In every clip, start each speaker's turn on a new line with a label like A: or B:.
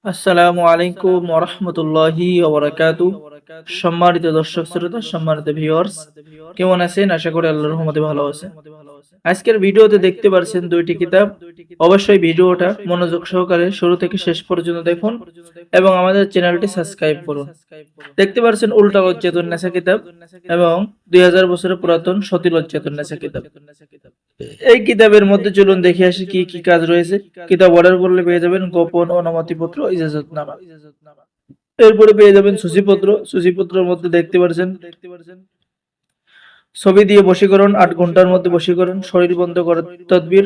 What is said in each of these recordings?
A: আসসালামু আলাইকুম ওয়া রাহমাতুল্লাহি ওয়া বারাকাতুহু। সম্মানিত দর্শক শ্রোতা, সম্মানিত ভিউয়ার্স, কেমন আছেন? আশা করি আল্লাহর রহমতে ভালো আছেন। আজকের ভিডিওতে দেখতে পারছেন দুইটি কিতাব। অবশ্যই ভিডিওটা মনোযোগ সহকারে শুরু থেকে শেষ পর্যন্ত দেখুন এবং আমাদের চ্যানেলটি সাবস্ক্রাইব করুন। দেখতে পারছেন উল্টা লজ্জাতুন নেসা কিতাব এবং 2000 বছরের পুরাতন সতী লজ্জাতুন নেসা কিতাব। এই কিতাবের মধ্যে চলুন দেখে আসি কি কি কাজ রয়েছে। কিতাব অর্ডার করলে পেয়ে যাবেন গোপন অনুমতিপত্র, ইজাজতনামা। এরপরে পেয়ে যাবেন সূচিপত্র। সূচিপত্রের মধ্যে দেখতে পাচ্ছেন ছবি দিয়ে বশীকরণ, 8 ঘন্টার মধ্যে বশীকরণ, শরীর বন্ধ করার তদবির,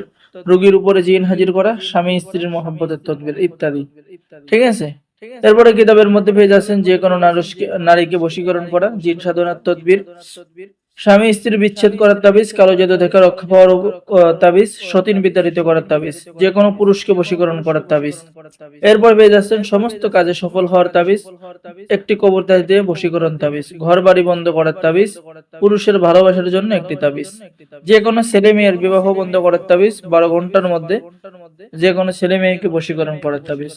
A: রোগীর উপরে জিন হাজির করা, স্বামী স্ত্রীর মহব্বতের তদবির ইত্যাদি। ঠিক আছে। এরপরে কিতাবের মধ্যে পেয়ে যাচ্ছেন যে কোনো নারীকে বশীকরণ করা, জিন সাধনার তদবির, স্বামী স্ত্রীর বিচ্ছেদ করার তাবিজ, কালো জাদু থেকে রক্ষা পাওয়ার তাবিজ, সতীন বিতাড়িত করার তাবিজ, যে কোনো পুরুষকে বশীকরণ করার তাবিজ। এরপর পেয়ে যাচ্ছেন সমস্ত কাজে সফল হওয়ার তাবিজ, একটি কবরতাজ দিয়ে বশীকরণ তাবিজ, ঘর বাড়ি বন্ধ করার তাবিজ, পুরুষের ভালোবাসার জন্য একটি তাবিজ, যে কোনো ছেলে মেয়ের বিবাহ বন্ধ করার তাবিজ, 12 ঘন্টার মধ্যে যে কোনো ছেলে মেয়েকে বশীকরণ করার তাবিজ।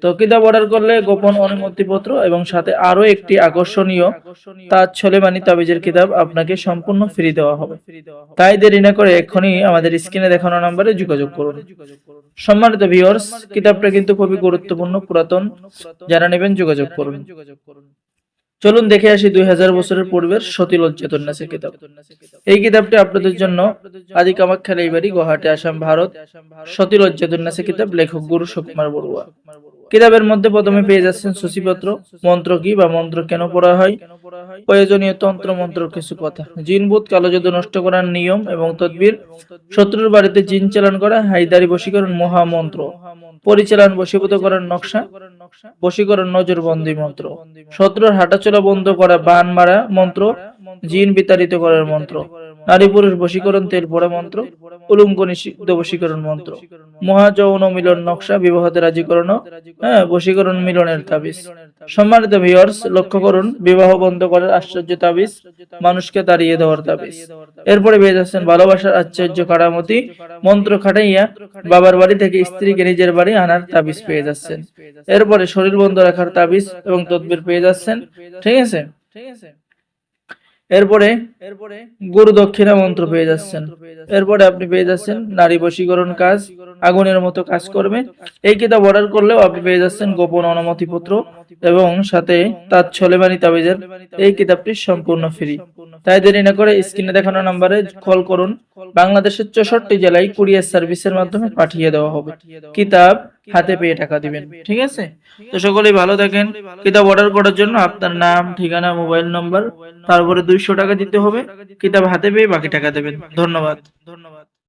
A: তো কিতাব অর্ডার করলে গোপন অনুমতিপত্র এবং সাথে আরো একটি আকর্ষণীয় তাজ সোলেমানি তাবিজের কিতাব আপনাকে সম্পূর্ণ ফ্রি দেওয়া হবে। তাই দেরি না করে এক্ষুনি আমাদের স্ক্রিনে দেখানো নম্বরে যোগাযোগ করুন। সম্মানিত ভিউয়ার্স, কিতাবটা কিন্তু খুবই গুরুত্বপূর্ণ, পুরাতন। যারা নেবেন যোগাযোগ করুন। চলুন দেখে আসি 2000 বছরের পূর্বের সতী লজ্জাতুন নেসা কিতাব। এই কিতাবটি আপনাদের জন্য আদি কামাখ্যা লাইব্রেরি, গুয়াহাটি, আসাম, ভারত। সতী লজ্জাতুন নেসা কিতাব, লেখক গুরু সুকুমার বড়ুয়া। কিতাবের মধ্যে প্রথমে পেয়ে যাচ্ছেন সূচিপত্র, মন্ত্র কি বা মন্ত্র কেন পড়া হয়, প্রয়োজনীয় তন্ত্র মন্ত্র কিছু কথা, জিনভূত কালো জাদু নষ্ট করার নিয়ম এবং তদবির, শত্রুর বাড়িতে জিন চালান করা, হায়দারি বশীকরণ মহামন্ত্র, পরিচালন বশীভূত করার নকশা, বশীকরণ নজরবন্দি মন্ত্র, শত্রুর হাঁটাচলা বন্ধ করা বান মারা মন্ত্র, জিন বিতাড়িত করার মন্ত্র, নারী পুরুষ বশীকরণ তেল পড়া মন্ত্র, উলুঙ্গ নিষিদ্ধ বশীকরণ মন্ত্র, মহাযৌন মিলন নকশা, বিবাহতে রাজি করানো, বশীকরণ মিলনের তাবিজ। সম্মানিত ভিউয়ার্স, লক্ষ্য করুন, বিবাহ বন্ধ করার আশ্চর্য তাবিজ, মানুষকে তাড়িয়ে দেওয়ার তাবিজ। এরপরে পেয়ে যাচ্ছেন ভালোবাসার আশ্চর্য কারামতি, মন্ত্র খাটাইয়া বাবার বাড়ি থেকে স্ত্রীকে নিজের বাড়ি আনার তাবিজ পেয়ে যাচ্ছেন। এরপরে শরীর বন্ধ রাখার তাবিজ এবং তদবির পেয়ে যাচ্ছেন। ঠিক আছে। এরপরে গুরু দক্ষিণা মন্ত্র পেয়ে যাচ্ছেন। এরপরে আপনি পেয়ে যাচ্ছেন নারী বশীকরণ কাজ, আগুনের মতো কাজ করবে। এই কিতাব অর্ডার করলেও আপনি পেয়ে যাচ্ছেন গোপন অনুমতিপত্র এবং সাথে তাজ সোলেমানি তাবিজের এই কিতাবটি সম্পূর্ণ ফ্রি। তাই দেরি না করে স্ক্রিনে দেখানো নম্বরে কল করুন। বাংলাদেশের 64 জেলায় কুরিয়ার সার্ভিসের মাধ্যমে পাঠিয়ে দেওয়া হবে। কিতাব হাতে পেয়ে টাকা দিবেন। ঠিক আছে। তো সকলেই ভালো থাকেন। কিতাব অর্ডার করার জন্য আপনার নাম, ঠিকানা, মোবাইল নম্বর, তারপরে 200 টাকা দিতে হবে। কিতাব হাতে পেয়ে বাকি টাকা দেবেন। ধন্যবাদ।